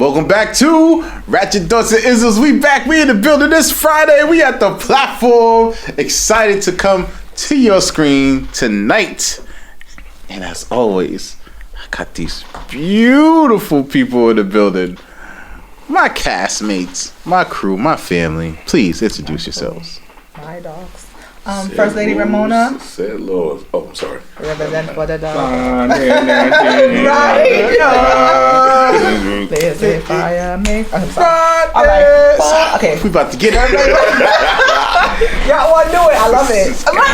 Welcome back to Ratchet Thoughts and Isms. We back. We in the building this Friday. We at the platform. Excited to come to your screen tonight. And as always, I got these beautiful people in the building. My castmates, my crew, my family. Please introduce yourselves. My dogs. First Lady Ramona. Said Lord. Oh, I'm sorry. Represent for the dog. Right. There's a fire make. I'm sorry. Alright. Okay. We about to get it. Y'all want to do it. I love it. I'm like,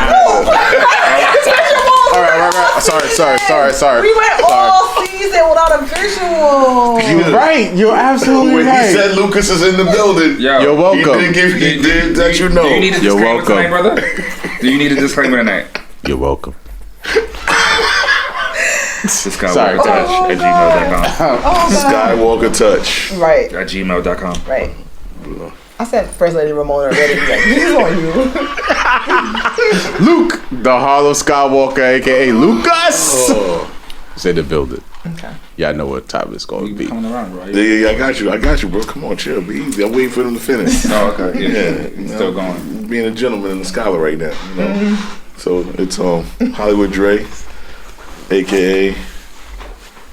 All right. Sorry. We went all season without a visual. You're right. You're absolutely When right. he said Lucas is in the building, You're welcome. He did let you know. Do you need a You're disclaimer welcome. tonight, brother? Do you need a disclaimer tonight? You're welcome. SkywalkerTouch@gmail.com. Skywalker Touch. Right. @gmail.com. Right. I said First Lady Ramona already. Like, this is on you. Luke, the Harlem Skywalker, aka Lucas. Oh. Say the building. Okay. Y'all know what time it's going to be. Coming around, bro. Yeah, I got you, bro. Come on, chill, be easy. I'm waiting for them to finish. Oh, okay. Yeah, Still going. Being a gentleman and a scholar right now, you know. So it's Hollywood Dre, aka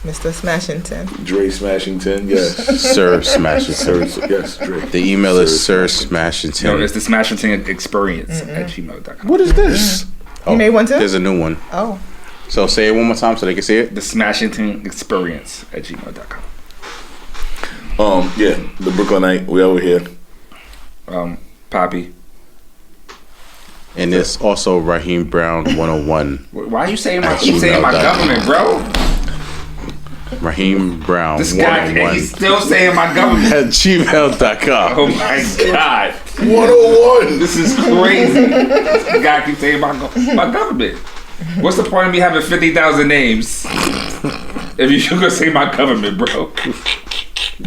Mr. Smashington. Dre Smashington. Yes, Sir Smashington. sir. Yes, Dre. The email is Sir No, Smashington. it's the Smashington Experience @gmail.com. What is this? You made one too? There's a new one. Oh. So say it one more time so they can see it. The Smashington Experience @gmail.com. Yeah, the Brooklynite. We over here. Poppy. And it's also Raheem Brown 101. Why are you saying my gmail.com. government, bro? Raheem Brown This guy, 101 he's still saying my government. at gmail.com. Oh my God. 101. This is crazy. This guy keeps saying my government. What's the point of me having 50,000 names if you're gonna say my government, bro?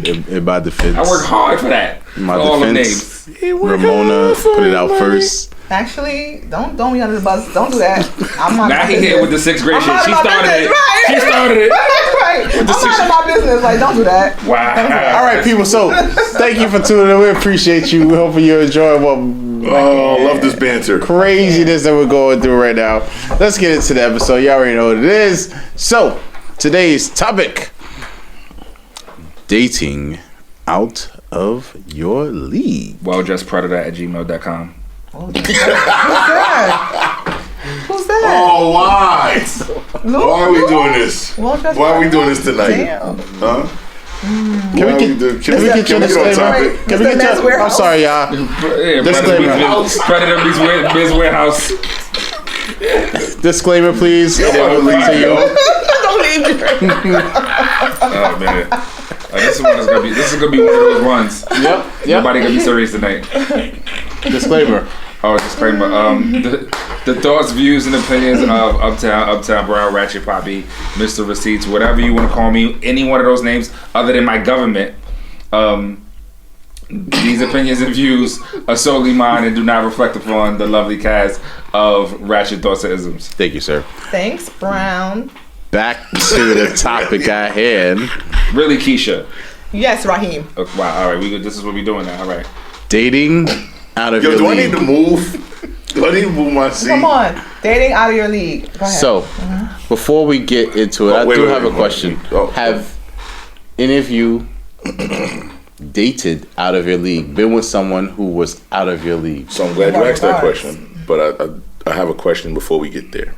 In my defense. I work hard for that. My For all the defense. names. Ramona put it out first. Actually, don't throw me under the bus. Don't do that. I'm not. Now he hit with the 6th grade I'm shit. out She of my started business, it. right. She started it. Right. I'm out of my business. Like, don't do that. Wow. All right, people. So thank you for tuning in. We appreciate you. We hope you enjoy what Love this banter. craziness that we're going through right now. Let's get into the episode. You already know what it is. So today's topic: dating out of your league. WellDressedPredator@gmail.com. Who's that? Who's that? Oh, why? Luke? Why are we doing this? Well, that's Why are we doing this tonight? Damn. Huh? Can we get your Can we get on disclaimer? topic? Can we Mr. get Men's your? I'm Warehouse. sorry, y'all. Yeah, Disclaimer. Predator meets Biz Warehouse. Disclaimer, please. And then we'll continue. Don't leave me. Oh man. This is gonna be one of those ones. Yep. Nobody gonna be serious tonight. Disclaimer. Oh, disclaimer. The thoughts, views, and opinions of Uptown Brown, Ratchet Poppy, Mr. Receipts, whatever you want to call me, any one of those names other than my government. These opinions and views are solely mine and do not reflect upon the lovely cast of Ratchet Thoughts and Isms. Thank you, sir. Thanks, Brown. Back to the topic at hand. Really, Keisha. Yes, Raheem. Oh, wow. All right. This is what we're doing now. All right. Dating out of Yo, your do I league. need to move? Do I need to move my seat? Come on. Dating out of your league. Go ahead. So, before we get into it, I wait, do wait, have a wait. question. Oh. Have any of you dated out of your league? Been with someone who was out of your league? So I'm glad you Oh my asked that God. question. But I have a question before we get there.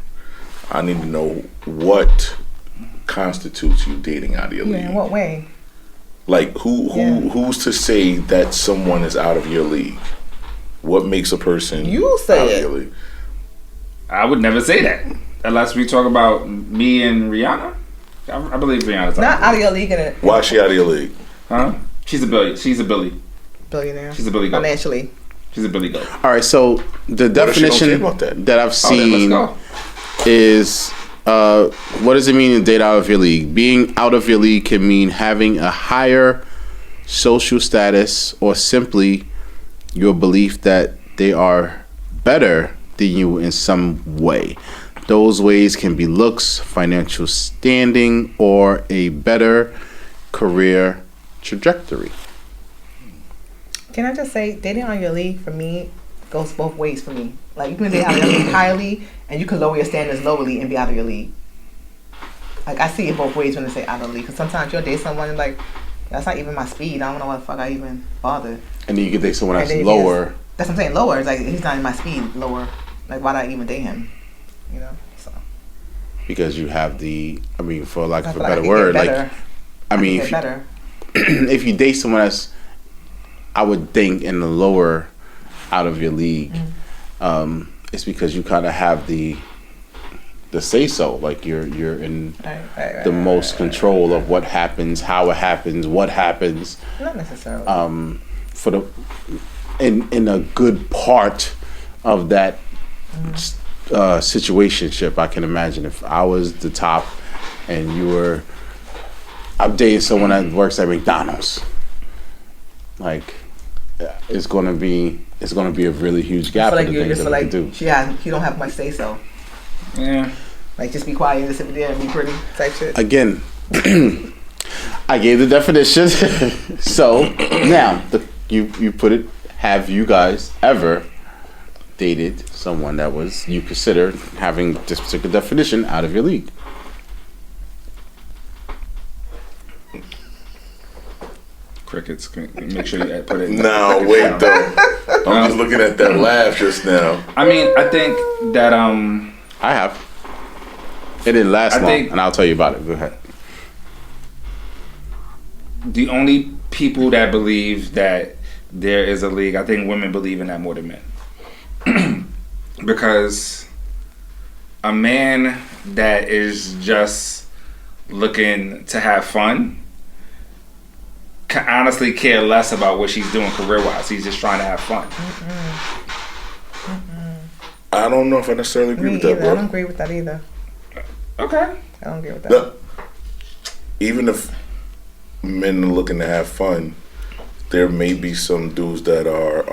I need to know what constitutes you dating out of your Yeah, league. in what way? Like who's to say that someone is out of your league? What makes a person You say out it. of your league? I would never say that unless we talk about me and Rihanna. I believe Rihanna's Not out out of your league in a Why is she out of your league? Huh? She's a Billy. billionaire. She's a Billy goat. Financially. She's a Billy goat. All right, so the What if she don't care definition about that? that I've Oh, then seen let's go. is what does it mean to date out of your league? Being out of your league can mean having a higher social status or simply your belief that they are better than you in some way. Those ways can be looks, financial standing, or a better career trajectory. Can I just say, dating on your league for me goes both ways for me. Like you can date out of your league highly, and you can lower your standards lowly and be out of your league. Like I see it both ways when they say out of the league. Because sometimes you'll date someone and like, that's not even my speed. I don't know why the fuck I even bothered. And then you can date someone that's then lower. That's what I'm saying. Lower. It's like he's not in my speed. Lower. Like why did I even date him? You know. So. Because you have for lack of a I better can word, get like better. if better. if you date someone that's, I would think, in the lower out of your league, it's because you kind of have the say so. Like you're in the most control of what happens, how it happens, what happens. Not necessarily. For the in a good part of that situationship, I can imagine if I was the top and I'm dating someone that works at McDonald's. Like, it's gonna be a really huge gap. I feel like in the you things just that feel we like can do. she don't have much say so. Yeah. Like just be quiet and just sit there and be pretty type shit. Again, I gave the definition. So now you put it. Have you guys ever dated someone that was you consider having this particular definition out of your league? Crickets. Make sure you put it. No, wait though. I'm just looking at that laugh just now. I mean, I think that I have. It didn't last long, and I'll tell you about it. Go ahead. The only people that believe that there is a league, I think women believe in that more than men. Because a man that is just looking to have fun can honestly care less about what she's doing career-wise. He's just trying to have fun. I don't know if I necessarily agree with that, bro. I don't agree with that either. Okay. I don't agree with that. No. Even if men are looking to have fun, there may be some dudes that are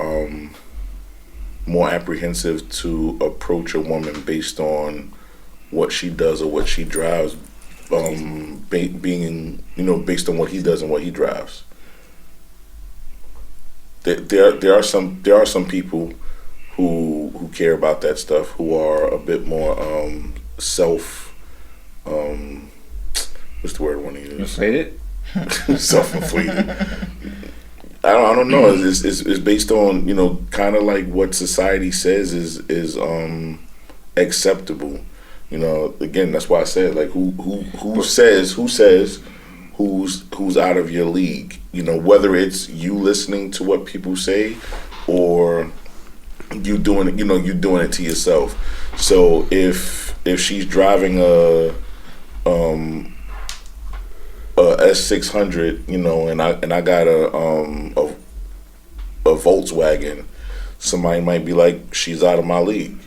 more apprehensive to approach a woman based on what she does or what she drives, being based on what he does and what he drives. There are some people who care about that stuff, who are a bit more what's the word I want to use? Inflated? Self-inflated. I don't know. It's based on kind of like what society says is acceptable. Again, that's why I said like who says who's out of your league. Whether it's you listening to what people say or you doing it. You doing it to yourself. So if she's driving a S600, and I got a Volkswagen, somebody might be like, she's out of my league.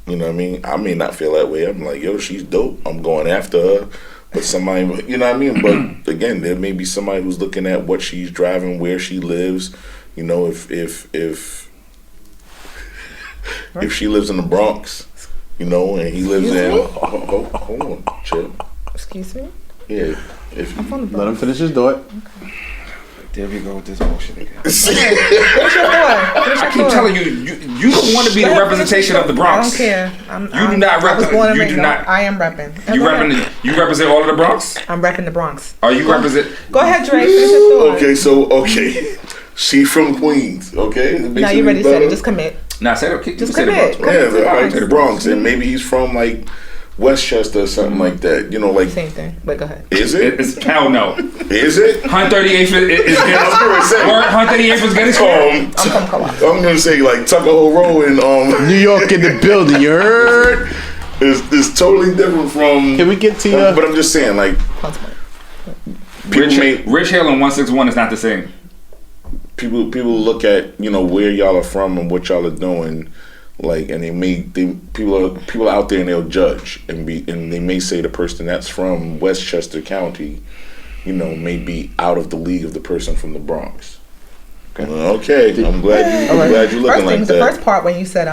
You know what I mean? I may not feel that way. I'm like, yo, she's dope. I'm going after her. But somebody, you know what I mean? But again, there may be somebody who's looking at what she's driving, where she lives. If she lives in the Bronx, and he lives hold on, chill. Excuse me? Yeah. Let him finish his thought. Okay. There we go with this bullshit again. Finish your thought. I keep telling you don't want to be the representation of the Bronx. I don't care. You do not represent. You do not. I am repping. You represent all of the Bronx. I'm repping the Bronx. Are you represent? Go ahead, Drake. Finish your thought. Okay. She from Queens. Okay. Now you already said it. Just commit. Nah, say it. Just say commit. the Bronx. Yeah, the Bronx, and maybe he's from like Westchester or something like that. Like same thing. But go ahead. Is it? It's hell no. Is it? Hunt 38th is good. Hunt 38th was good as I'm gonna say like Tucker Hill Road in New York in the building. You heard? It's totally different from. Can we get to you? But I'm just saying, like, Rich Hill and 161 is not the same. People look at where y'all are from and what y'all are doing, like, and people are out there and they'll judge and they may say the person that's from Westchester County, may be out of the league of the person from the Bronx. Okay, I'm glad you're looking like that. The first part when you said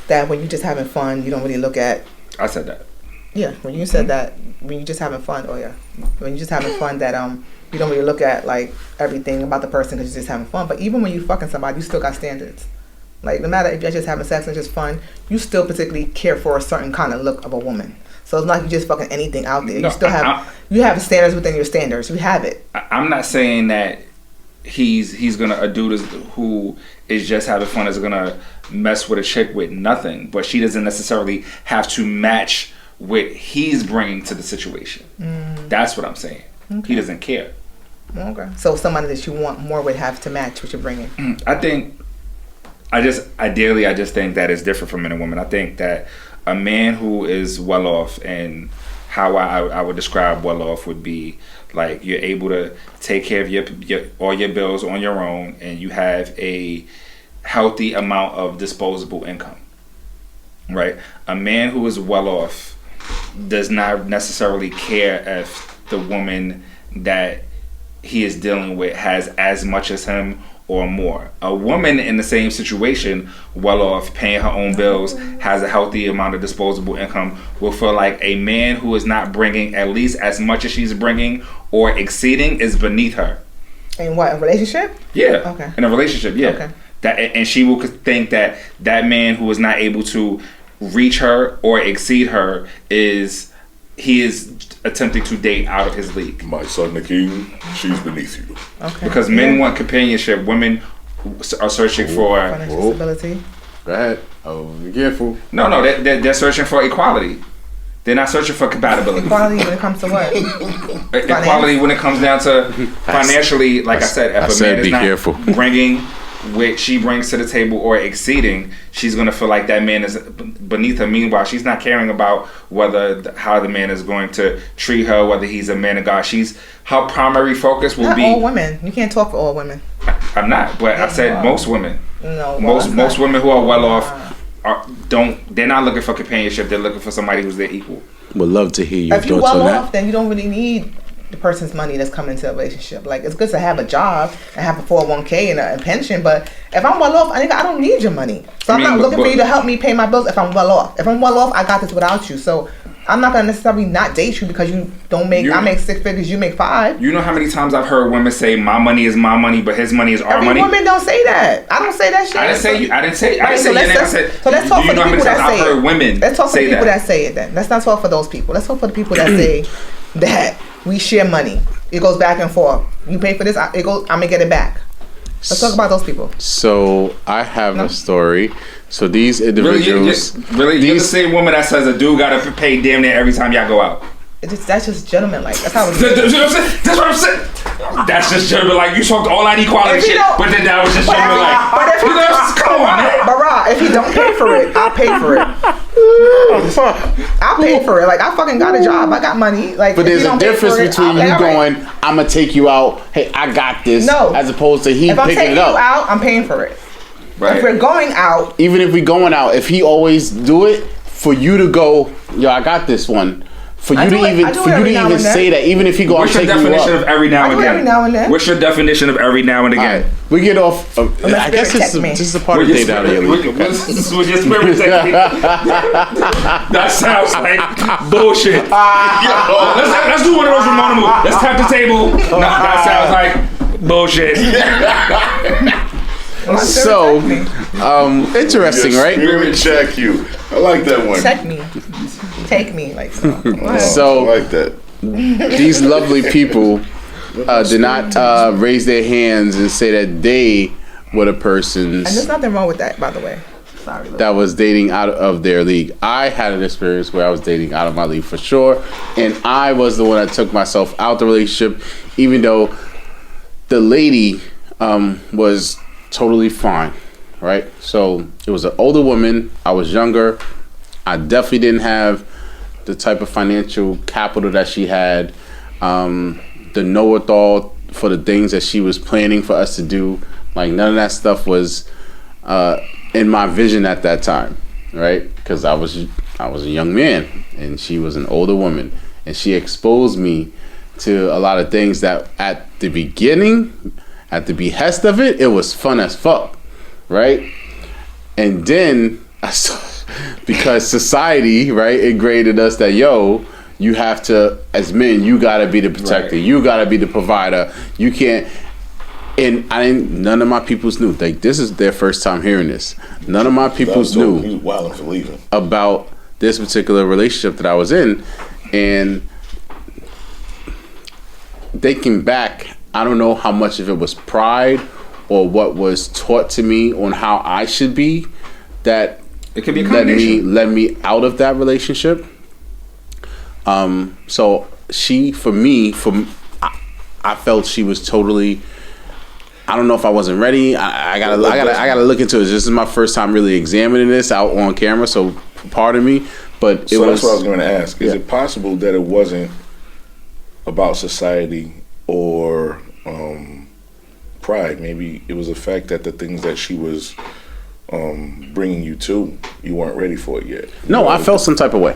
that when you're just having fun, you don't really look at. I said that. Yeah, when you said that, when you're just having fun, when you're just having fun, that you don't really look at like everything about the person because you're just having fun. But even when you fucking somebody, you still got standards. Like no matter if you're just having sex and just fun, you still particularly care for a certain kind of look of a woman. So it's not like you just fucking anything out there. No, You still have standards within your standards. You have it. I'm not saying that he's gonna a dude who is just having fun is gonna mess with a chick with nothing, but she doesn't necessarily have to match what he's bringing to the situation. That's what I'm saying. Okay. He doesn't care. Okay. So somebody that you want more would have to match what you're bringing. I just think that it's different for men and women. I think that a man who is well off, and how I would describe well off would be like you're able to take care of your all your bills on your own, and you have a healthy amount of disposable income. Right? A man who is well off does not necessarily care if the woman that he is dealing with has as much as him or more. A woman in the same situation, well off, paying her own bills, has a healthy amount of disposable income, will feel like a man who is not bringing at least as much as she's bringing or exceeding is beneath her. In what, a relationship? Yeah. Okay. In a relationship, yeah. Okay. And she will think that man who is not able to reach her or exceed her is attempting to date out of his league. My son, the king, she's beneath you. Okay. Because men want companionship, women are searching for financial stability. Go ahead. Oh, be careful. No, they're searching for equality. They're not searching for compatibility. Equality when it comes to what? Equality when it comes down to financially. Like I said, if a man is not bringing what she brings to the table or exceeding, she's gonna feel like that man is beneath her. Meanwhile, she's not caring about how the man is going to treat her, whether he's a man or God. Her primary focus will be all women. You can't talk for all women. I'm not, but I said most women. No, most women who are well off they're not looking for companionship. They're looking for somebody who's their equal. Would love to hear your thoughts on that. If you're well off, then you don't really need the person's money that's coming into a relationship. Like, it's good to have a job and have a 401k and a pension, but if I'm well off, I don't need your money. So I'm not looking for you to help me pay my bills if I'm well off. If I'm well off, I got this without you. So I'm not going to necessarily not date you because you don't make, I make 6 figures, you make 5. You know how many times I've heard women say, my money is my money, but his money is our money? Women don't say that. I don't say that shit. I didn't say you. I didn't say so your name. I said, said, so let's talk for the people that say I've heard women let's talk for the say people that. that say it then. Let's not talk for those people. Let's talk for the people that say that we share money. It goes back and forth. You pay for this, I'm gonna get it back. Let's talk about those people. So I have a story. So these individuals, you're the same woman that says a dude gotta pay damn near every time y'all go out. That's just gentleman like. That's how it is. That's what I'm saying. That's just gentleman like. You talked all that equality shit, but then that was just gentleman like. But if come on, man. But if he don't pay for it, I'll pay for it. I'll pay for it. Like, I fucking got a job. I got money. Like, but there's a difference between you going, I'm gonna take you out. Hey, I got this. No. As opposed to he picking it up. If I'm taking you out, I'm paying for it. Right. If we're going out, even if we going out, if he always do it, for you to go, yo, I got this one. For you to even say that, even if he go, what's your definition of every now and again? Every now and then. What's your definition of every now and again? Right. We get off. I guess this is a part of the day out here. With your spirit technique. That sounds like bullshit. Let's do one of those Ramona moves. Let's tap the table. No, that sounds like bullshit. So, interesting, right? Spirit check you. I like that one. Check me. Take me. Like, wow. So, I like that. These lovely people did not raise their hands and say that they were the persons. And there's nothing wrong with that, by the way. Sorry. That was dating out of their league. I had an experience where I was dating out of my league for sure. And I was the one that took myself out the relationship, even though the lady was totally fine, right? So it was an older woman. I was younger. I definitely didn't have the type of financial capital that she had, the know-it-all for the things that she was planning for us to do. Like, none of that stuff was in my vision at that time, right? Because I was a young man and she was an older woman, and she exposed me to a lot of things that at the beginning, at the behest of it, it was fun as fuck, right? And then I because society, right, ingrained us that you have to, as men, you gotta be the protector, Right. you gotta be the provider. You can't. And none of my peoples knew. Like, this is their first time hearing this. None of my peoples He knew was wilding for leaving. about this particular relationship that I was in, and thinking back, I don't know how much of it was pride or what was taught to me on how I should be that It could be a combination. led me out of that relationship. So she, for me, I felt she was totally. I don't know if I wasn't ready. I gotta look into it. This is my first time really examining this out on camera, so pardon me. But So that's what I was going to ask. Is it possible that it wasn't about society or pride? Maybe it was the fact that the things that she was bringing you to, you weren't ready for it yet. No, I felt some type of way.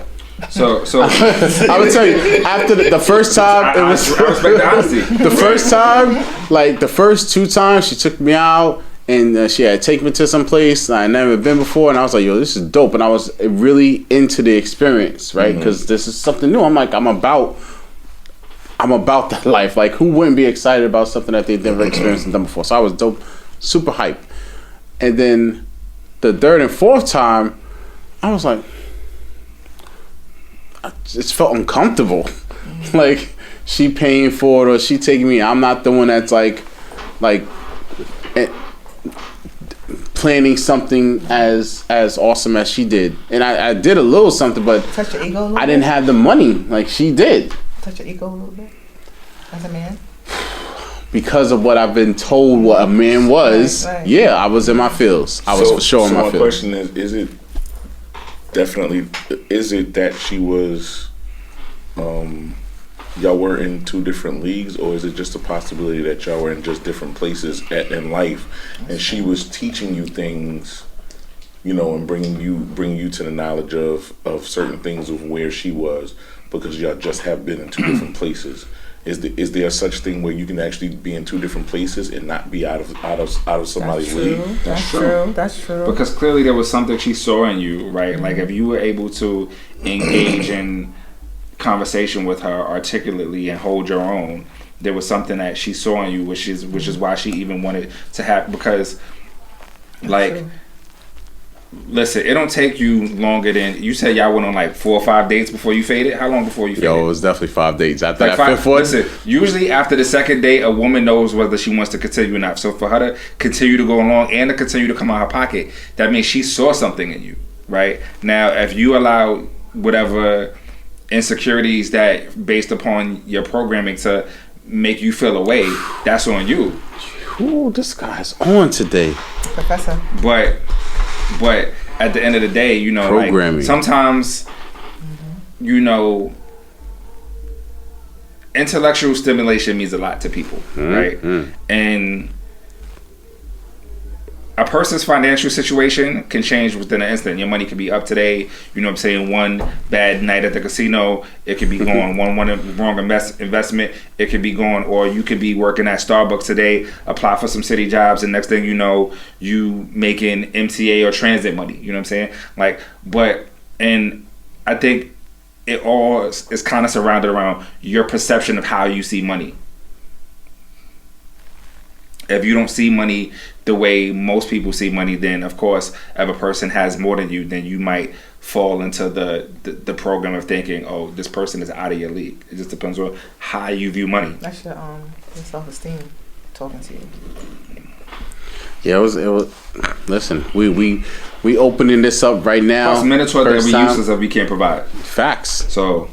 So I would tell you, after the first time, it was. I respect the honesty. The first time, like the first 2 times, she took me out and she had taken me to some place I had never been before, and I was like, "Yo, this is dope." And I was really into the experience, right? Because this is something new. I'm about that life. Like, who wouldn't be excited about something that they've never experienced and done before? So I was dope, super hyped. And then the 3rd and 4th time, I was like, I just felt uncomfortable. Like, she paying for it or she taking me. I'm not the one that's like planning something as awesome as she did. And I did a little something, but Touch your ego a little I didn't bit? have the money like she did. Touch your ego a little bit as a man. Because of what I've been told what a man was, Right. yeah, I was in my feels. I was for sure in so my my feels. question is it that she was y'all were in 2 different leagues, or is it just a possibility that y'all were in just different places in life and she was teaching you things, and bringing you to the knowledge of certain things of where she was, because y'all just have been in 2 different places? Is there such thing where you can actually be in 2 different places and not be out of somebody's league? That's true. That's true. Because clearly there was something she saw in you, right? Like, if you were able to engage in conversation with her articulately and hold your own, there was something that she saw in you, which is why she even wanted to have. Because, like, true. listen, it don't take you longer than you said. Y'all went on like 4 or 5 dates before you faded. How long before you faded? Yo, it was definitely 5 dates. After Like that 5th one, listen, usually after the 2nd date, a woman knows whether she wants to continue or not. So for her to continue to go along and to continue to come out of her pocket, that means she saw something in you, right? Now, if you allow whatever insecurities that based upon your programming to make you feel away, that's on you. ooh, this guy's on today. Professor. But at the end of the day, Programming. like, sometimes, intellectual stimulation means a lot to people, right? And a person's financial situation can change within an instant. Your money could be up today. You know what I'm saying? One bad night at the casino, it could be gone. one wrong investment, it could be gone. Or you could be working at Starbucks today, apply for some city jobs, and next thing you know, you making MTA or transit money. You know what I'm saying? And I think it all is kind of surrounded around your perception of how you see money. If you don't see money the way most people see money, then of course, if a person has more than you, then you might fall into the program of thinking, oh, this person is out of your league. It just depends on how you view money. That's your self-esteem talking to you. Yeah, it was. Listen, we opening this up right now. Plus, men are taught that First we time. useless if we can't provide. Facts. So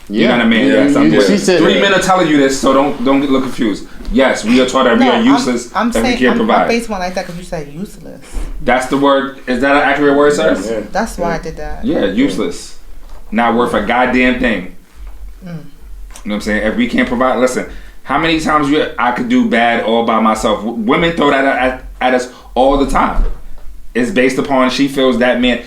Yeah, you got a man. Yes, I'm she said, 3 men are telling you this, so don't look confused. Yes, we are taught that we are useless I'm if saying, we can't I'm provide. basing one like that because you said useless. That's the word. Is that an accurate word, sir? Yeah. That's why I did that. Yeah, useless. Not worth a goddamn thing. You know what I'm saying? If we can't provide, listen, how many times I could do bad all by myself? Women throw that at us all the time. It's based upon she feels that man.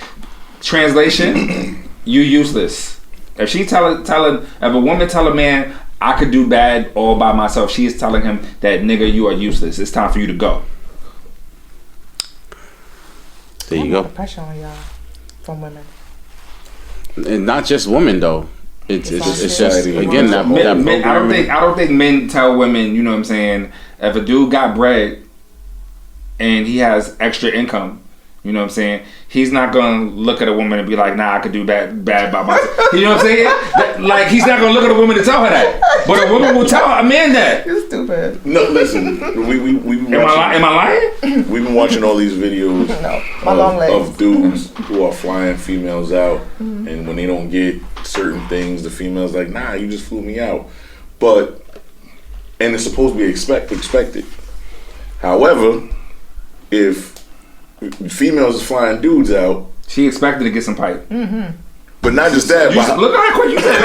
Translation, you useless. If she if a woman tell a man, I could do bad all by myself, she is telling him that, nigga, you are useless. It's time for you to go. there you I'm go. putting pressure on y'all. from women. And not just women though. It's just society. again that Men, I don't think men tell women, you know what I'm saying, if a dude got bread and he has extra income, you know what I'm saying, he's not gonna look at a woman and be like, nah, I could do bad by myself. You know what I'm saying? Like, he's not gonna look at a woman to tell her that. But a woman will tell a man that. You're stupid. No, listen. We've been Am I lying? We've been watching all these videos of dudes who are flying females out, and when they don't get certain things, the female's like, nah, you just flew me out. And it's supposed to be expected. However, if females is flying dudes out, she expected to get some pipe. Mm-hmm. But not just that. Look at how quick you said.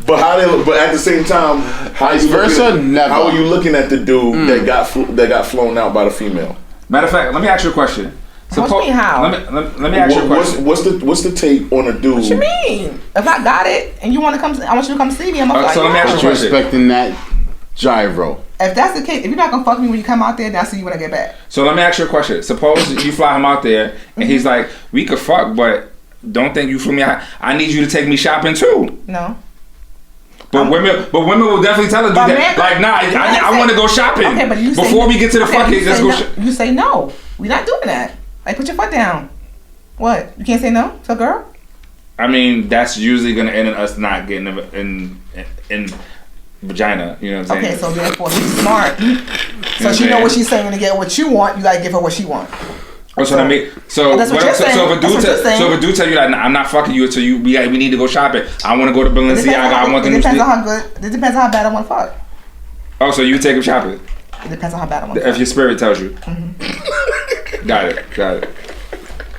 But at the same time, how are you looking at the dude that got flown out by the female? Matter of fact, let me ask you a question. What you mean how? Let me ask you a question. What's the take on a dude? What you mean? If I got it and you want to come, I want you to come see me. I'm gonna so let me ask you a You're question. expecting that gyro. If that's the case, if you're not gonna fuck me when you come out there, then I see you when I get back. So let me ask you a question. Suppose you fly him out there and he's like, we could fuck, but don't think you flew me out. I need you to take me shopping too. No. But women will definitely tell us that. Like, nah, I want to go shopping. Okay, but before we get to the fucking, let's go. You say no. We're not doing that. Like, put your foot down. What? You can't say no to a girl? I mean, that's usually gonna end in us not getting in vagina. You know what I'm saying? Okay, so therefore she's smart. So she know what she's saying to get what you want. You gotta give her what she want. That's what I mean. So if a dude tell you that I'm not fucking you until we need to go shopping. I want to go to Balenciaga. I want the new. It depends on how good. It depends on how bad I want to fuck. Oh, so you take him shopping? It depends on how bad I want to fuck. fuck. If your spirit tells you. Got it.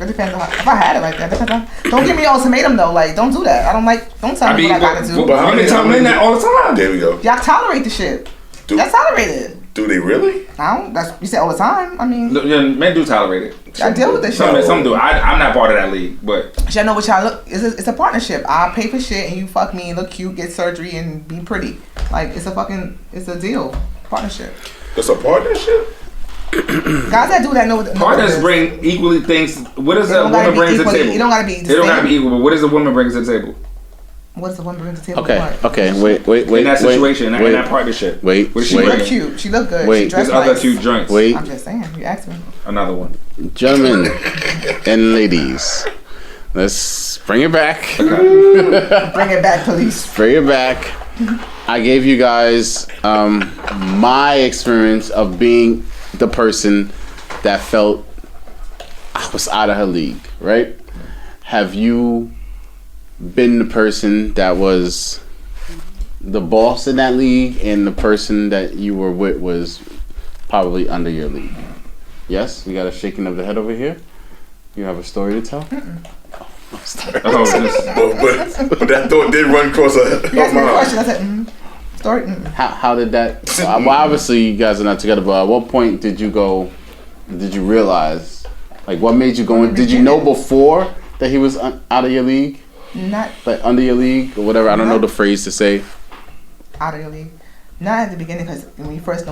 It depends on if I had it like that. Depends on. Don't give me an ultimatum though. Like, don't do that. I don't like. Don't tell me what I gotta do. But women tell men that all the time. There we go. Y'all tolerate the shit. Y'all tolerate it. Do they really? I don't. That's you say all the time. I mean, yeah, men do tolerate it. I deal with this shit. Some do. I'm not part of that league, but y'all know what y'all look. It's a partnership. I pay for shit and you fuck me and look cute, get surgery and be pretty. Like it's a deal. Partnership. It's a partnership. Guys that do that know what partners bring equally things. What does a woman bring to the table? It don't gotta be. It don't gotta be equal. But what does a woman bring to the table? What does the woman bring to the table? Okay. Wait. In that situation, in that partnership. Wait. What is she look cute. She look good. Wait. She dressed There's nice. other cute joints. Wait. I'm just saying. You asked me. Another one. Gentlemen and ladies, let's bring it back. Bring it back, police. Bring it back. I gave you guys my experience of being the person that felt I was out of her league, right? Have you been the person that was the boss in that league and the person that you were with was probably under your league? Yes? We got a shaking of the head over here. You have a story to tell? But that thought did run across You asked me a question. I said, story. How did that? Well, obviously you guys are not together. But at what point did you realize? Like, what made you go in? Did you know before that he was out of your league? Not like under your league or whatever. I don't know the phrase to say. Out of your league. Not at the beginning, because when you first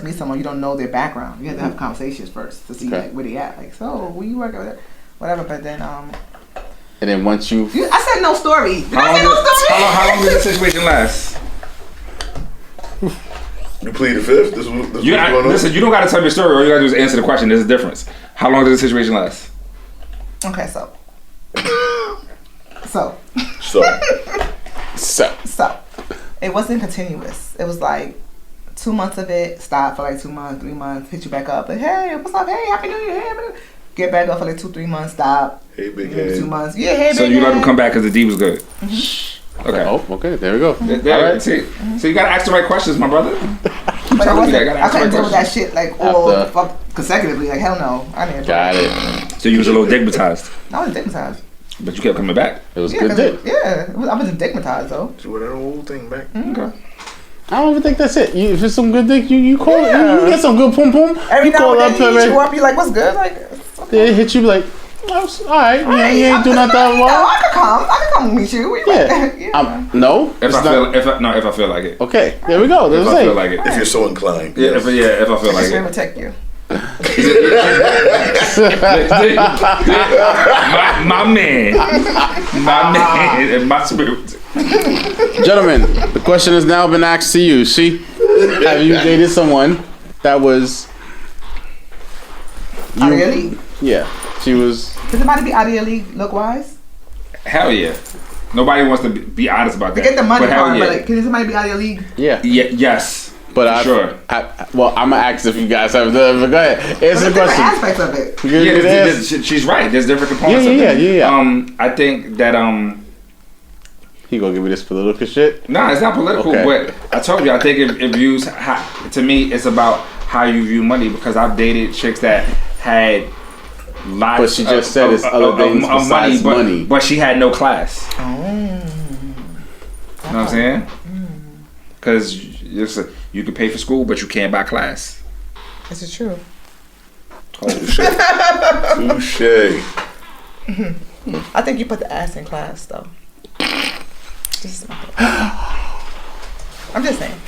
meet someone, you don't know their background. You have to have conversations first to see like where they at. Like, so where you work at, whatever. But then And then once I said no story. How long did the situation last? You plead the fifth. Listen, you don't got to tell me a story. All you got to do is answer the question. There's a difference. How long did the situation last? Okay, so it wasn't continuous. It was like 2 months of it, stop for like 2 months, 3 months, hit you back up, like, hey, what's up? Hey, happy New Year. Hey, happy New Year. Get back up for like 2-3 months, stop. Hey, big head. 2 months. Yeah, hey, big So you let him come back because the D was good. Mm-hmm. Okay. Oh, okay. There we go. All right. See, so you gotta ask the right questions, my brother. But I couldn't deal with that shit like all consecutively. Like hell no, I didn't. Got it. So you was a little digmatized. I was digmatized. But you kept coming back. It was good dick. Yeah, I wasn't digmatized though. So that whole thing back. Okay. I don't even think that's it. If it's some good dick, you call it. You get some good pum pum. Every now and then he hit you up. You like, what's good? Like, they hit you like, all right. You ain't do nothing wrong. No, I could come meet you. Yeah. No. If I feel like it. Okay. There we go. If I feel like it. If you're so inclined. Yeah. If I feel like it. Protect you. my man, and my spirit. Gentlemen, the question has now been asked to you. See, have you dated someone that was Out of your league. Yeah, she was. Does somebody be out of your league look wise? Hell yeah. Nobody wants to be honest about that. Forget the money But hell part, yeah. but like, can somebody be out of your league? Yeah. Yes. But sure. Well, I'm gonna ask if you guys have the. But go ahead. Answer the Different question. aspects of it. She's right. There's different components. Yeah. I think that He gonna give me this political shit? No, it's not political. Okay. But I told you, I think it views. To me, it's about how you view money because I've dated chicks that had lots. But she just said it's other things besides money. But she had no class. You know what I'm saying? Because you can pay for school, but you can't buy class. This is true. Touche. I think you put the ass in class, though. This is my thought. I'm just saying.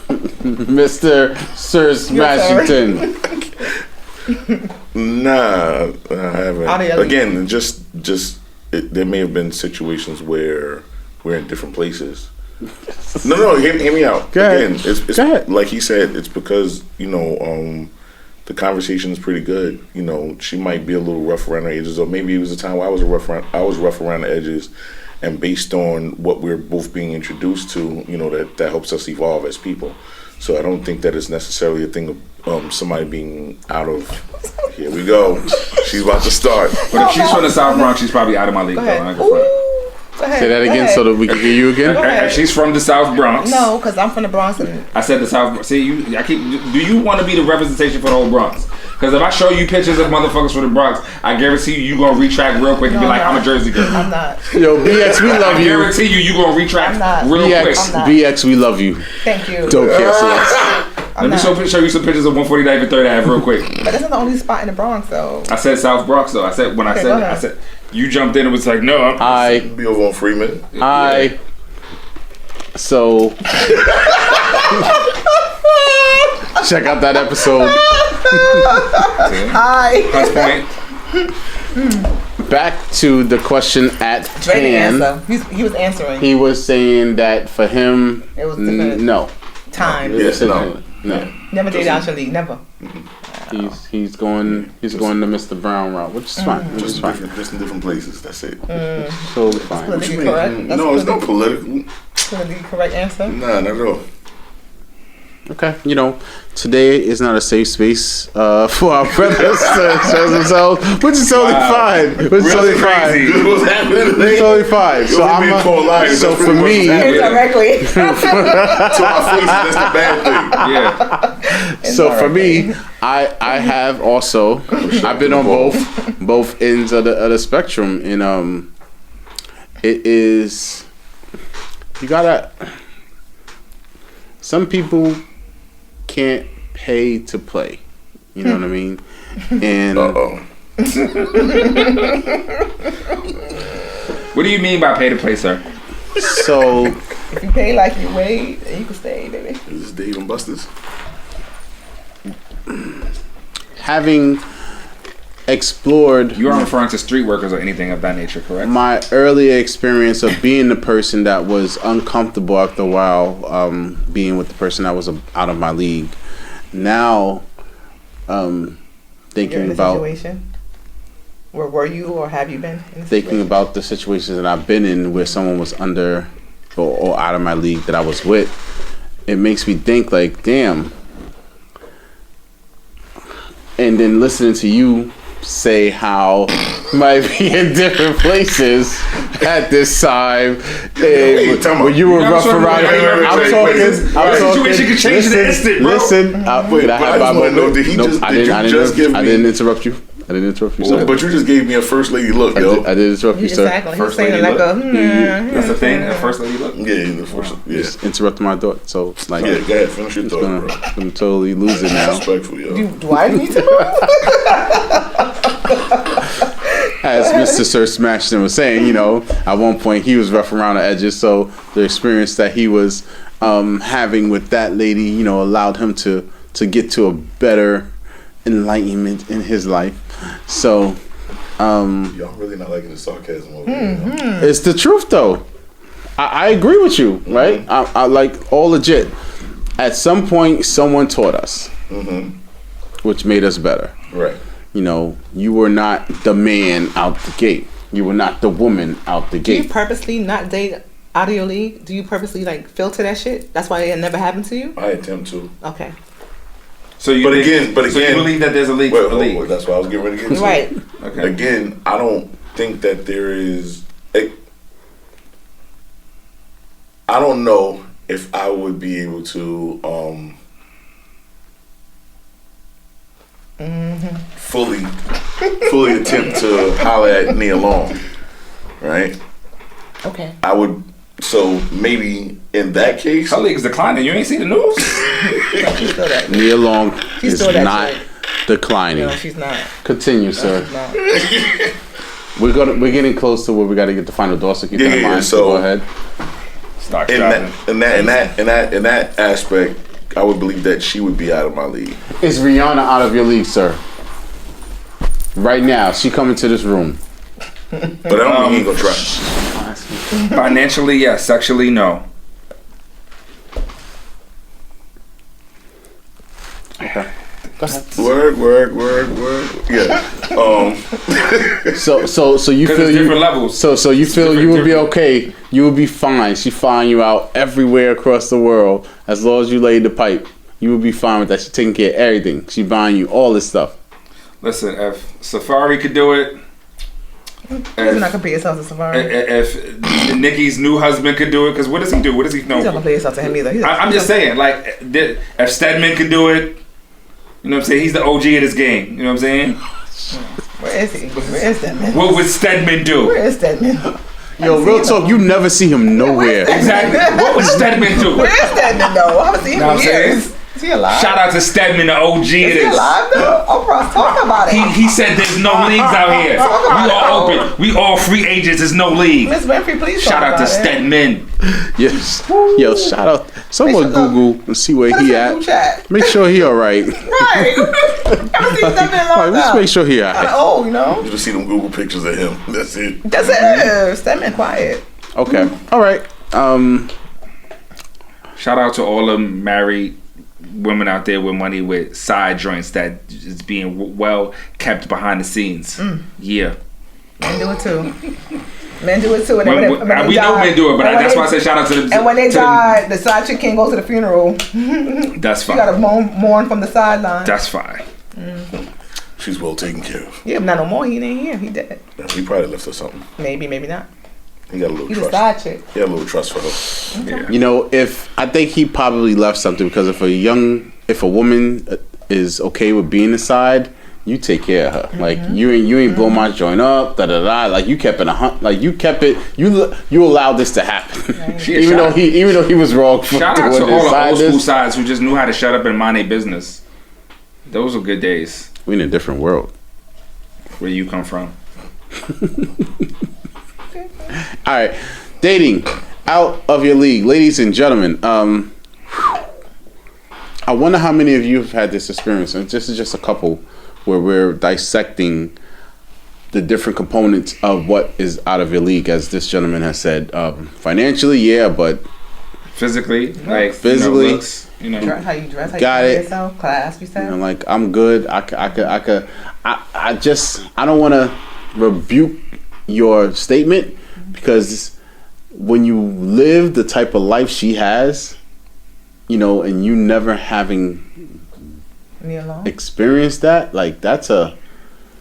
Mr. Sir Smashington. Nah, I haven't. Out of your league. Again, there may have been situations where we're in different places. No, hear me out. Go ahead. Again, it's Go ahead. like he said, it's because, the conversation is pretty good. She might be a little rough around the edges, or maybe it was a time where I was rough around the edges, and based on what we're both being introduced to, that helps us evolve as people. So I don't think that it's necessarily a thing of somebody being out of. Here we go. She's about to start. But if she's from the South Bronx, she's probably out of my league. Go Though. ahead. I ain't gonna front. Go ahead. Say that again so that we can hear you again. Go ahead. If she's from the South Bronx. No, because I'm from the Bronx. And I said the South Bronx. See, do you want to be the representation for the whole Bronx? Because if I show you pictures of motherfuckers from the Bronx, I guarantee you going to retract real quick and be like, I'm a Jersey girl. I'm not. Yo, BX, we love I you. guarantee you going to retract I'm not. real quick. BX, I'm not. BX, we love you. Thank you. Don't cancel us. Let me show you some pictures of 149th and 3rd Ave real quick. But that's not the only spot in the Bronx, though. I said South Bronx though. I said go ahead. I said you jumped in and was like, no. Be over on Freeman. So check out that episode. Hi. Plus point. Back to the question at Dre didn't hand. answer. He was answering. He was saying that for him, It was different. no. Time. Yes, no. Never dated out your league. Never. He's going to Mr. Brown route, which is fine. Which is fine. Just in different places. That's it. Totally fine. Politically correct. That's No, it's not political. politically correct answer. Nah, not at all. Okay, today is not a safe space for our brothers to express themselves, which is totally fine. Which is totally fine. What's happening today? It's totally fine. So Yo, we being called liars. so That's for pretty much me, what's happening. Indirectly. To our faces, that's the bad thing. Yeah. so for me, I have also I've been on both ends of the spectrum, and it is you gotta. Some people can't pay to play. You know what I mean? And What do you mean by pay to play, sir? so If you pay like you weigh, then you can stay, baby. Is this Dave and Buster's? having explored You aren't referring to street workers or anything of that nature, correct? my earlier experience of being the person that was uncomfortable after a while, being with the person that was out of my league. Now, You're thinking in a about situation. Where were you or have you been? In a thinking situation? about the situations that I've been in where someone was under or out of my league that I was with, it makes me think like, damn. And then listening to you say how you might be in different places at this time. And when you were rough around, I'm talking. Situation can change in an instant, bro. Listen, Wait, but I just wanna know, did he just- did you just give I me- didn't interrupt you. I didn't interrupt you, sir. But you just gave me a first lady look, yo. I did interrupt you, sir. Exactly. He's First saying lady it like look. a. That's the thing. The first lady look. Yeah, the first. Yeah. Just interrupted my thought, so like, Yeah, go ahead. Finish your it's thought, gonna, bro. I'm totally lose it now. Respectful, yo. Do I need to move? As Mr. Sir Smashton was saying, at one point he was rough around the edges, so the experience that he was having with that lady, you know, allowed him to get to a better enlightenment in his life. So, Y'all really not liking the sarcasm over here. it's the truth, though. I agree with you, right? I like all legit. At some point, someone taught us, which made us better. Right. You know, you were not the man out the gate. You were not the woman out the Do you gate. purposely not date out of your league? Do you purposely like filter that shit? That's why it never happened to you? I attempt to. Okay. So you But think- again, so you believe that there's a league for the league? Wait, that's what I was getting ready to get to. Right. Okay. Again, I don't think that there is. I don't know if I would be able to fully attempt to holler at Nia Long, right? Okay. I would. So maybe in that case, Her league is declining. You ain't see the news? She's still that. Nia Long She's is still that not chick. declining. No, she's not. Continue, sir. She's not. We're getting close to where we got to get the final door. So keep that in Yeah, mind. so- Go ahead. Stock in dropping. that aspect, I would believe that she would be out of my league. Is Rihanna out of your league, sir? Right now, she coming to this room. But I don't think he ain't gonna try. Financially, yes. Sexually, no. Okay. Go ahead. Word. Yeah. So you Because feel it's you different levels. So you feel different- you would be different. okay. You would be fine. She flying you out everywhere across the world as long as you laid the pipe. You would be fine with that. She taking care of everything. She buying you all this stuff. Listen, if Safari could do it, You're not compare yourself to Safari. if Nikki's new husband could do it, because what does he do? What does he know? He's not compare yourself to him either. I'm just saying, like, if Stedman could do it, you know what I'm saying? He's the OG of this game. You know what I'm saying? Where is he? Where is that man? What would Stedman do? Where is that man? Yo, real talk. You never see him nowhere. Exactly. What would Stedman do? Where is that man though? I haven't seen him Know in what I'm saying? years. Is he alive? Shout out to Stedman, the OG of Is he this. alive though? Oprah's talking about it. He said there's no leagues out here. We all open. We all free agents. There's no league. Miss Winfrey, please Shout talk out to about it. Stedman. Yes. Yo, shout out. Someone Make sure Google and see where Put us he in the group at. chat. Make sure he all right. Right. Haven't seen that man in a long Like, let's time. make sure he all Kinda right. old, you know? You just see them Google pictures of him. That's it. That's it. That man quiet. Okay. All right. Shout out to all the married women out there with money with side joints that is being well kept behind the scenes. Yeah. Men do it too. Men do it too. And then We when they know die- men do it, but and when that's they- why I say shout out to them. And when they to them. die, the side chick can't go to the funeral. That's You gotta fine. mourn from the sideline. That's fine. She's well taken care of. Yeah, but not no more. He ain't here. He dead. He probably left her something. Maybe, maybe not. He got a little He's a trust. side chick. He had a little trust for her. Yeah. You know, if I think he probably left something because if a woman is okay with being inside, you take care of her. Like you ain't blow my joint up, da da da. Like you kept it you allowed this to happen. She a even shout- though he was wrong for Shout out doing to all this. the old school This. sides who just knew how to shut up and mind their business. Those were good days. We in a different world. Where you come from? All right, dating out of your league, ladies and gentlemen. I wonder how many of you have had this experience. And this is just a couple where we're dissecting the different components of what is out of your league, as this gentleman has said. Financially, yeah, but Physically, like Physically. you know, looks, you know. How you dress, how Got you carry it. yourself, class, you said. like I'm good. I don't want to rebuke your statement because when you live the type of life she has, you know, and you never having Me alone. experienced that, like that's a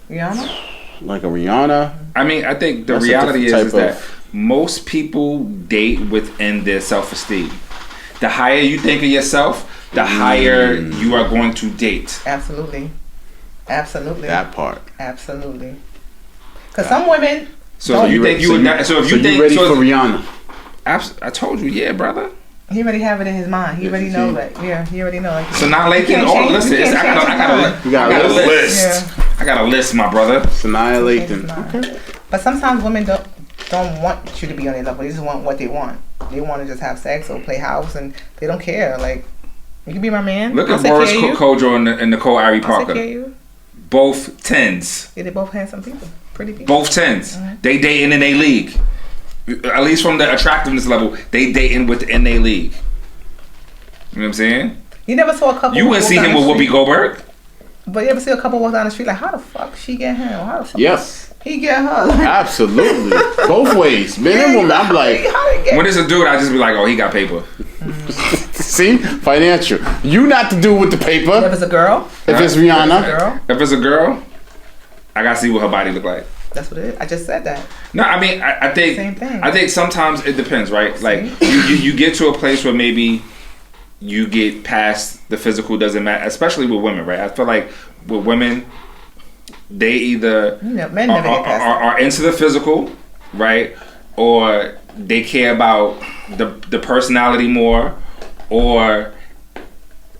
Rihanna. like a Rihanna. I mean, I think the That's a reality different is type that of- most people date within their self-esteem. The higher you think of yourself, the higher you are going to date. Absolutely. Absolutely. That part. Absolutely. Because some women. So if you think you would not, so if you think ready so for Rihanna? I told you, yeah, brother. He already have it in his mind. He already know that. Yeah, he already know. Like, So now, like, You can't change- listen, you it's, can't I got change his mind. You got a list. List. yeah. I got a list, my brother. Sanaya Change his Lathan. mind. But sometimes women don't. don't want you to be on their level. They just want what they want. They want to just have sex or play house, and they don't care. Like, you can be my man. Look I'll at take Boris care of you. Kojo and Nicole Ari I'll take care of Parker. you. Both 10s. Yeah, they both handsome people. Pretty people. Both 10s. They dating in their league. At least from the attractiveness level, they dating within their league. You know what I'm saying? You never saw a couple. You wouldn't walk see down him the with Whoopi street? Goldberg. But you ever see a couple walk down the street like, how the fuck she get him? How the fuck Yes. he get her? Like, Absolutely. Both ways. Men and women. I'm like, how they get When it's a dude, I just be like, oh, he got paper. see? Financial. You not the dude with the If paper. it's a girl, If it's a Rihanna. girl, If it's a girl, I gotta see what her body look like. that's what it is. I just said that. No, I mean, I think Same thing. I think sometimes it depends, right? Like you get to a place where maybe you get past the physical doesn't matter, especially with women, right? I feel like with women, they either You know, men never get past that. are into the physical, right? Or they care about the personality more, or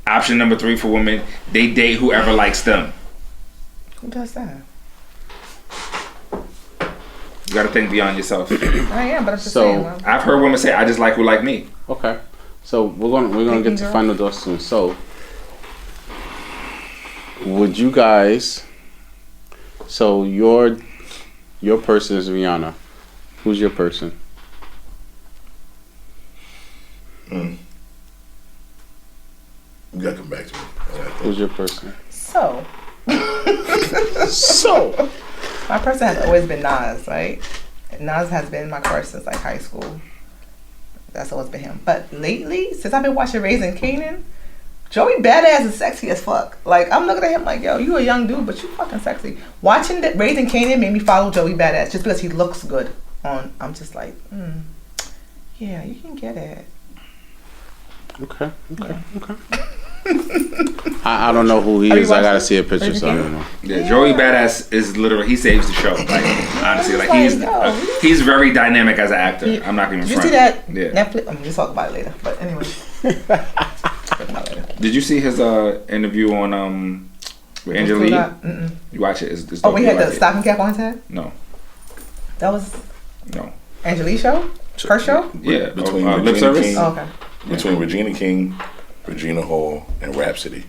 option number 3 for women, they date whoever likes them. Who does that? You gotta think beyond yourself. I am, but I'm just So- saying. Well, I've heard women say, "I just like who like me." Okay. So we're gonna Thinking get to girl. final thoughts soon. So would you guys? So your person is Rihanna. Who's your person? You gotta come back to me. Who's your person? so So my person has always been Nas, right? Nas has been my crush since like high school. That's always been him. But lately, since I've been watching Raising Kanan, Joey Badass is sexy as fuck. Like, I'm looking at him like, yo, you a young dude, but you fucking sexy. Watching that Raising Kanan made me follow Joey Badass just because he looks good. I'm just like, yeah, you can get it. okay. I don't know who he Have you is. I watched gotta it? see a picture, so I Raising don't know. Yeah, Yeah. Joey Badass is literally, he saves the show. Like, honestly, like Yo, he's very dynamic as an actor. I'm not even Did you front. see that Yeah. Netflix? We'll talk about it later. But anyway. Talk about it later. Did you see his interview on with Angela Mm-mm. You watch it. It's Oh, dope. we You had the like it. stocking cap on his head? No, That was no. Angelique show? Her show? Yeah, Between lip Regina service. King. Oh, okay. Between Regina King, Regina Hall, and Rhapsody.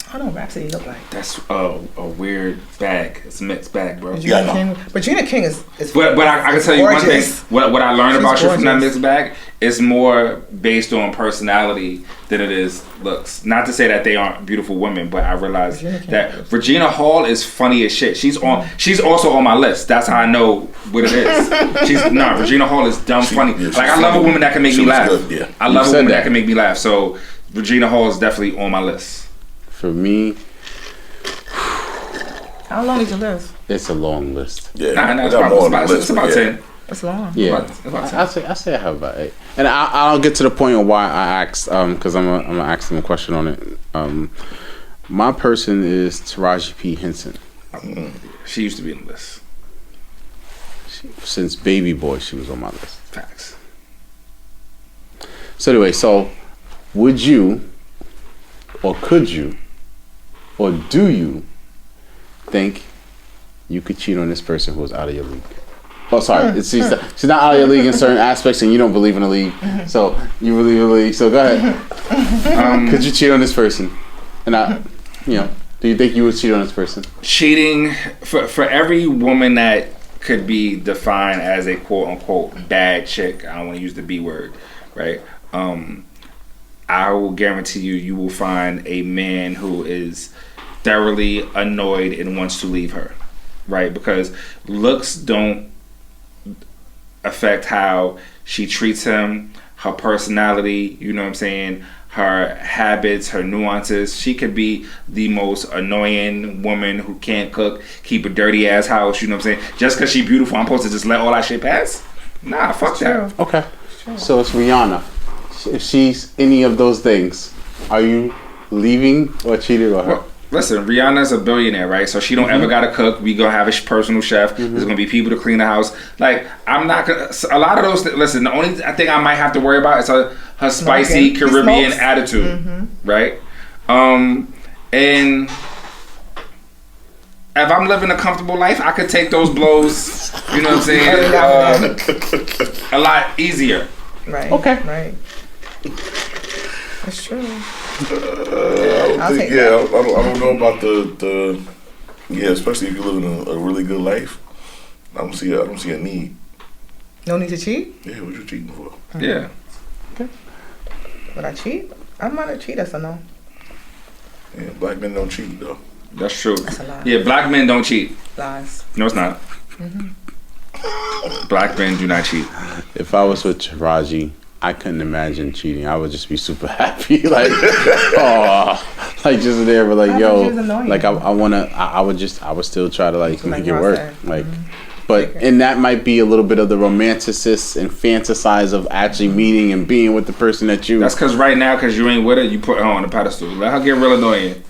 I don't know what Rhapsody look like. That's a weird bag. It's a mixed bag, bro. Yeah, I know. Regina King is But I can tell you one thing. gorgeous. What I learned She's about you from that gorgeous. mixed bag is more based on personality than it is looks. Not to say that they aren't beautiful women, but I realized Regina King that is- Regina Hall is funny as shit. She's also on my list. That's how I know what it is. Regina Hall is dumb funny. yeah, Like, I love a woman that can make she me was laugh. good, yeah. I You love a said woman that. that can make me laugh. So Regina Hall is definitely on my list. For me, How long did you live? it's a long list. Yeah, Nah, I it's got more on the about list, 10. That's long. Yeah, About 10. I say I have about 8, and I'll get to the point of why I asked because I'm gonna ask them a question on it. My person is Taraji P Henson. She used to be on the list. Since Baby Boy, she was on my list. Facts. So anyway, would you, or could you, or do you think you could cheat on this person who was out of your league? Oh, sorry, she's not out of your league in certain aspects, and you don't believe in the league. So you believe in the league. So go ahead. Could you cheat on this person? And do you think you would cheat on this person? Cheating for every woman that could be defined as a quote unquote bad chick. I don't want to use the B word, right? I will guarantee you will find a man who is thoroughly annoyed and wants to leave her, right? Because looks don't affect how she treats him, her personality, you know what I'm saying, her habits, her nuances. She could be the most annoying woman who can't cook, keep a dirty ass house, you know what I'm saying? Just because she's beautiful, I'm supposed to just let all that shit pass? Nah, fuck that. Okay. So it's Rihanna. If she's any of those things, are you leaving or cheating on her? Well, listen, Rihanna's a billionaire, right? So she don't ever gotta cook. We gonna have a personal chef. There's gonna be people to clean the house. Like, I'm not gonna. A lot of those. Listen, the only thing I might have to worry about is her spicy Smoking. He Caribbean smokes. attitude, right? And if I'm living a comfortable life, I could take those blows. You know what I'm saying? A lot easier. Right. Okay. Right. That's true. I I'll think, take yeah, I don't know about the yeah, especially if you're living a really good life. I don't see a need. No need to cheat? Yeah, what you cheating for? Yeah. Would I cheat? I'm not a cheater, so no. Yeah, black men don't cheat though. That's true. That's a lie. Yeah, black men don't cheat. Lies. No, it's not. Black men do not cheat. If I was with Taraji, I couldn't imagine cheating. I would just be super happy, like, oh, like just there, but like, I yo, thought she was annoying. like I would still try to like make it Ross work, said. like. But and that might be a little bit of the romanticist and fantasize of actually meeting and being with the person that you. That's because right now, because you ain't with her, you put her on the pedestal. Let her get real annoying.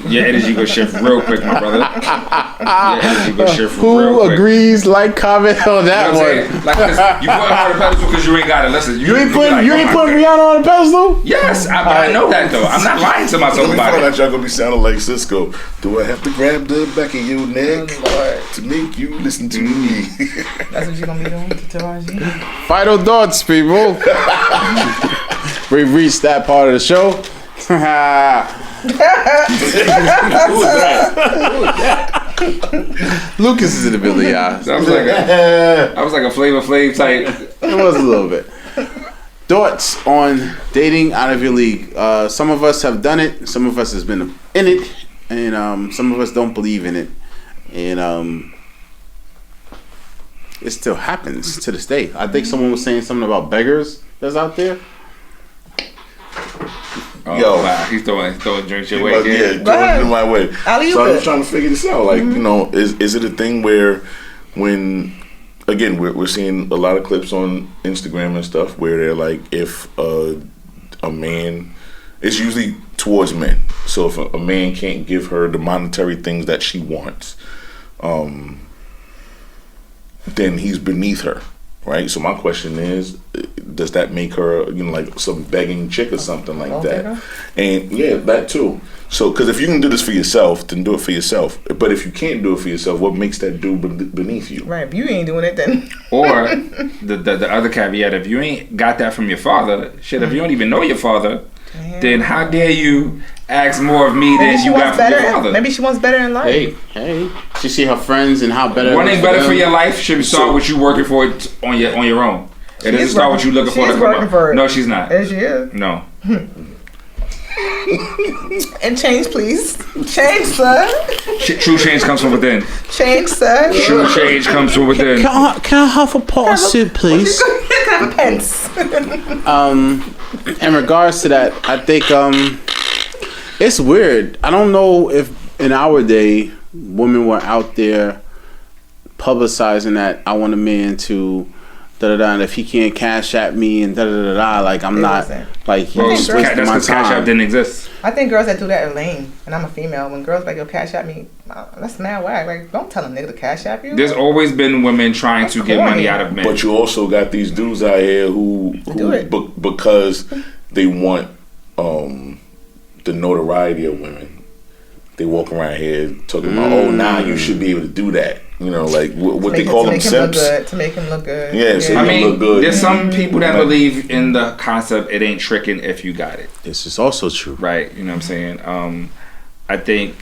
Your energy go shift real quick, my brother. Your energy go shift real Who quick. agrees? Like, comment on that You know what I'm one. saying? Like, 'cause you put her on the pedestal because you ain't got it. Listen, You ain't be like, putting oh my God. Rihanna on the pedestal. Yes, I know that though. I'm not lying to myself We about found it. out y'all gonna be sounding like Cisco. Do I have to grab the back of your neck to make you listen to me? That's what you gonna be doing to Taraji? Final thoughts, people. We've reached that part of the show. Lucas is in the building, y'all. I was like a Flavor Flav type. It was a little bit. Thoughts on dating out of your league? Some of us have done it. Some of us has been in it, and some of us don't believe in it. And it still happens to this day. I think someone was saying something about beggars that's out there. Oh, Yo. wow. He's throwing drinks your way Yeah, again. doing it in my way. Alley-oop So I'm it. just trying to figure this out. Like, you know, is it a thing where when again we're seeing a lot of clips on Instagram and stuff where they're like, if a man, it's usually towards men. So if a man can't give her the monetary things that she wants, then he's beneath her. Right, so my question is, does that make her, you know, like some begging chick or something like Gold that? digger? And yeah, that too. So, because if you can do this for yourself, then do it for yourself. But if you can't do it for yourself, what makes that dude beneath you? Right, if you ain't doing it, then Or the other caveat, if you ain't got that from your father, shit, if you don't even know your father, then how dare you ask more of me maybe than she you got wants from your better. father? Maybe she wants better in life. Hey, she see her friends and how better. One it ain't was better for them. your life should start with you working for it on your own. It doesn't is start with working- you looking she for is it. working for it. No, she's not. There she is. No. And change, please. Change, sir. True change comes from within. Change, sir. True change comes from within. Can I have a pot of soup, please? Have a pence. In regards to that, I think it's weird. I don't know if in our day women were out there publicizing that I want a man to da da da, and if he can't cash at me and da da da da, like I'm It not wasn't. like Well, he's That's wasting that's my because Cash App time. didn't exist. I think girls that do that are lame, and I'm a female. When girls like, yo, cash at me, that's mad whack. Like, don't tell a nigga to cash at you. There's always been women trying to get corny. money out of men. But you also got these dudes out here who Do it. because they want the notoriety of women, they walk around here talking about, oh, nah, you should be able to do that. You know, like what they call them simps. To make him look good. Yeah, so I you mean, look good. there's some people that Right. believe in the concept it ain't tricking if you got it. This is also true. Right, you know what I'm saying? I think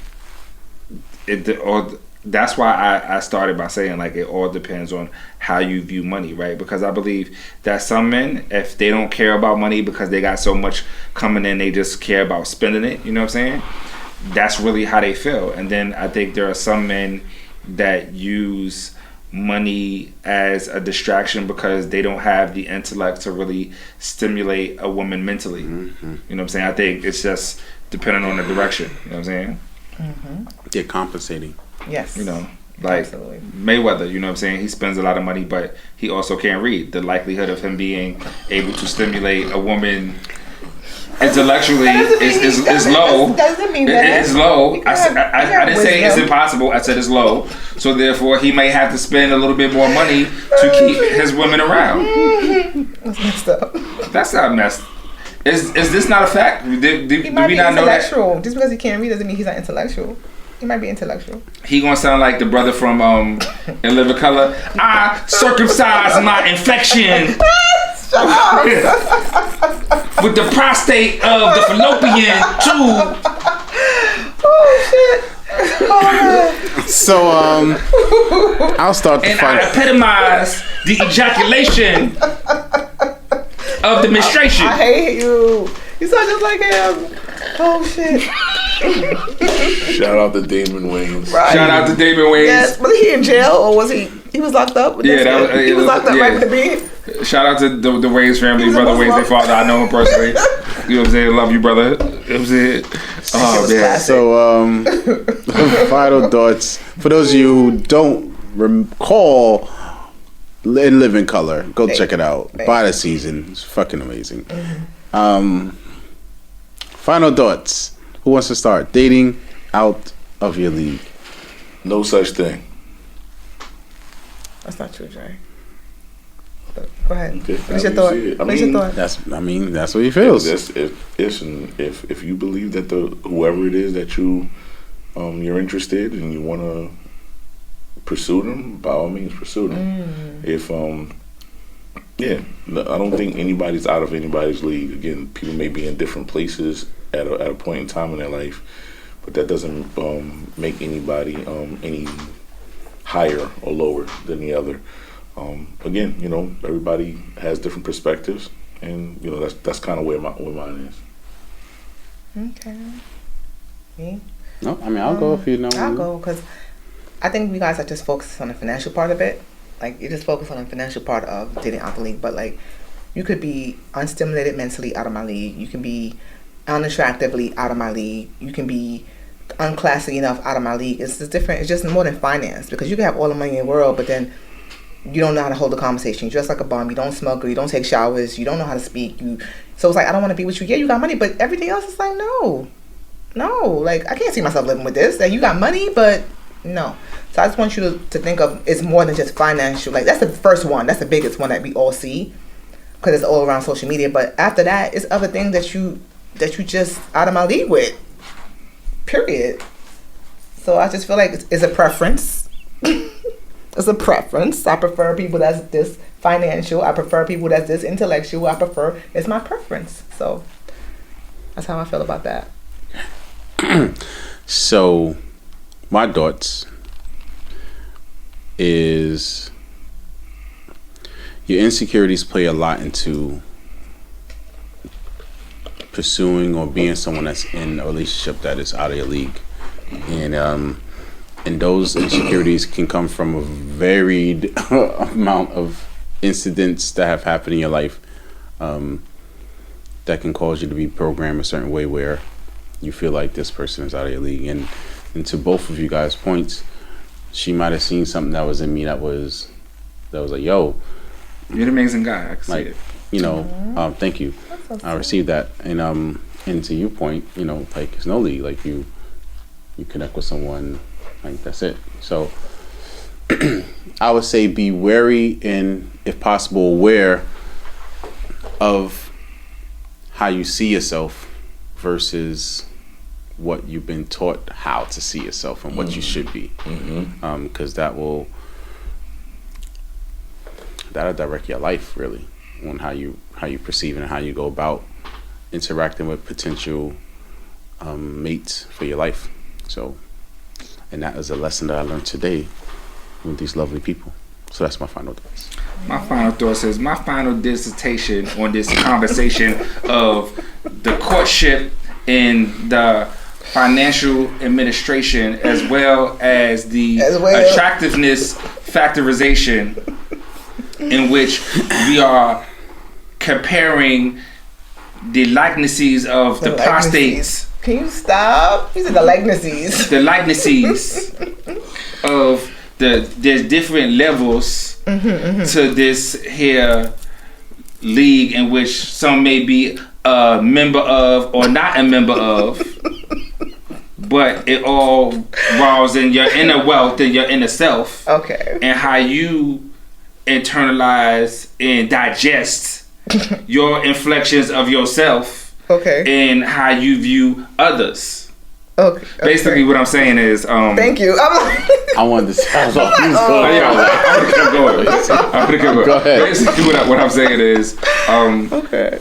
that's why I started by saying like it all depends on how you view money, right? Because I believe that some men, if they don't care about money because they got so much coming in, they just care about spending it, you know what I'm saying? That's really how they feel. And then I think there are some men that use money as a distraction because they don't have the intellect to really stimulate a woman mentally. You know what I'm saying? I think it's just depending on the direction. You know what I'm saying? They're compensating. Yes. You know, like Absolutely. Mayweather, you know what I'm saying? He spends a lot of money, but he also can't read. The likelihood of him being able to stimulate a woman intellectually is low. Doesn't mean that. It's low. You I have didn't say it's wisdom. impossible. I said it's low. So therefore, he may have to spend a little bit more money to keep his women around. That's messed up. That's not messed. Is this not a fact? Do He we might be not know that? intellectual. Just because he can't read doesn't mean he's not intellectual. He might be intellectual. He gonna sound like the brother from In Living Color. I circumcised my infection with the prostate of the fallopian tube. Oh shit. So I'll start the And fight. I epitomize the ejaculation of the menstruation. I hate you. You sound just like him. Oh shit. Shout out to Damon Wayans. Right. Shout out to Damon Wayans. Yes. Was he in jail or was he? He was locked up. Yeah, that was- he was locked up yeah. right with the beat. Shout out to the Wayans family, He was brother supposed Wayans, to their father. I know him personally. You know what I'm saying? Love you, brother. You know what I'm saying? Oh was man. classic. So final thoughts for those of you who don't recall In Living Color. Go check it out. Buy the season. It's fucking amazing. Final thoughts. Who wants to start? Dating out of your league. No such thing. That's not true, Jay. But go ahead. Okay, What's how your do thought? you see it? I What's your mean, thought? That's what he feels. If you believe that whoever it is that you're interested and you want to pursue them, by all means pursue them. If I don't think anybody's out of anybody's league. Again, people may be in different places at a point in time in their life, but that doesn't make anybody any higher or lower than the other. Again, everybody has different perspectives, and that's kind of where mine is. Okay. Me? No, I mean I'll go if you know. I'll go because I think you guys are just focused on the financial part of it. Like you just focus on the financial part of dating out the league, but like you could be unstimulated mentally out of my league. You can be unattractively out of my league. You can be unclassy enough out of my league. It's just different. It's just more than finance because you can have all the money in the world, but then you don't know how to hold a conversation. You dress like a bum. You don't smoke. You don't take showers. You don't know how to speak. So it's like I don't want to be with you. Yeah, you got money, but everything else is like no. Like I can't see myself living with this. Like you got money, but no. So I just want you to think of it's more than just financial. Like that's the first one. That's the biggest one that we all see because it's all around social media. But after that, it's other things that you just out of my league with. Period. So I just feel like it's a preference. It's a preference. I prefer people that's this financial. I prefer people that's this intellectual. It's my preference. So that's how I feel about that. So, my thoughts is your insecurities play a lot into pursuing or being someone that's in a relationship that is out of your league, and those insecurities can come from a varied amount of incidents that have happened in your life that can cause you to be programmed a certain way where you feel like this person is out of your league. And to both of you guys' points, she might have seen something that was in me that was like, yo, You're an amazing guy. I can see like, it. thank you. I received that. And to your point, like it's no league. Like you connect with someone, like that's it. So I would say be wary and, if possible, aware of how you see yourself versus what you've been taught how to see yourself and what you should be. Because that'll direct your life really on how you perceive and how you go about interacting with potential mates for your life. So, and that is a lesson that I learned today with these lovely people. So that's my final thoughts. My final thoughts is my final dissertation on this conversation of the courtship and the financial administration as well as the attractiveness factorization in which we are comparing the likenesses of the prostates. Can you stop? You said the likenesses. The likenesses of there's different levels to this here league in which some may be a member of or not a member of, but it all revolves in your inner wealth and your inner self. Okay. And how you internalize and digest your inflections of yourself. Okay. And how you view others. Okay. Basically, what I'm saying is, Thank you. I'm like, I wanted to say. I was like, I'm gonna keep going. Go ahead. Basically, what I'm saying is, okay.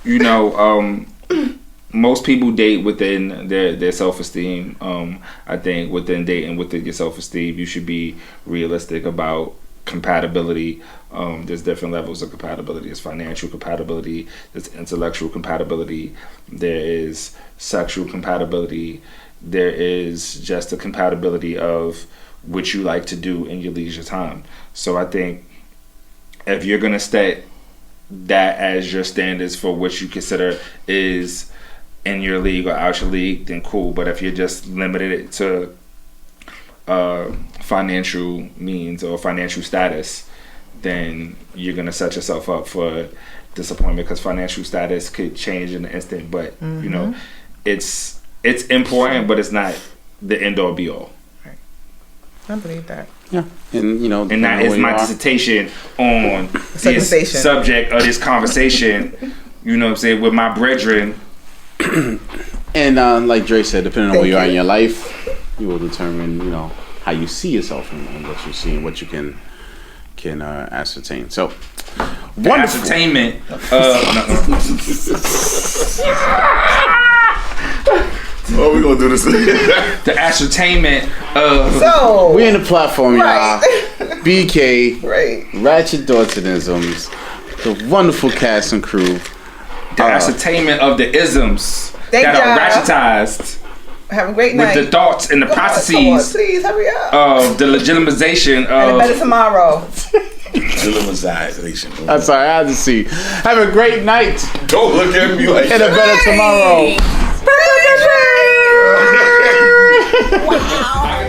you know, most people date within their self-esteem. I think within dating within your self-esteem, you should be realistic about compatibility. There's different levels of compatibility. There's financial compatibility. There's intellectual compatibility. There is sexual compatibility. There is just the compatibility of what you like to do in your leisure time. So I think if you're gonna set that as your standards for what you consider is in your league or out your league, then cool. But if you're just limited it to financial means or financial status, then you're gonna set yourself up for disappointment, because financial status could change in an instant. But you know, it's important, but it's not the end all be all. I believe that. Yeah, and you know, And that is my dissertation on this subject of this conversation. You know what I'm saying, with my brethren. And like Dre said, depending on where Thank you are you. in your life, you will determine, you know, how you see yourself and what you see and what you can ascertain. So, wonderful. Ascertainment. Oh, we gonna do this. The ascertainment of So We're in the platform, y'all. BK, right. Ratchet Daltonisms, the wonderful cast and crew. the ascertainment of the isms Thank that y'all. are ratchetized Have a great with night. the thoughts and the Come on, processes please hurry up. of the legitimization And better of tomorrow. Legitimization. I'm sorry, I had to see. Have a great night Don't look at me like and a better tomorrow. Wow.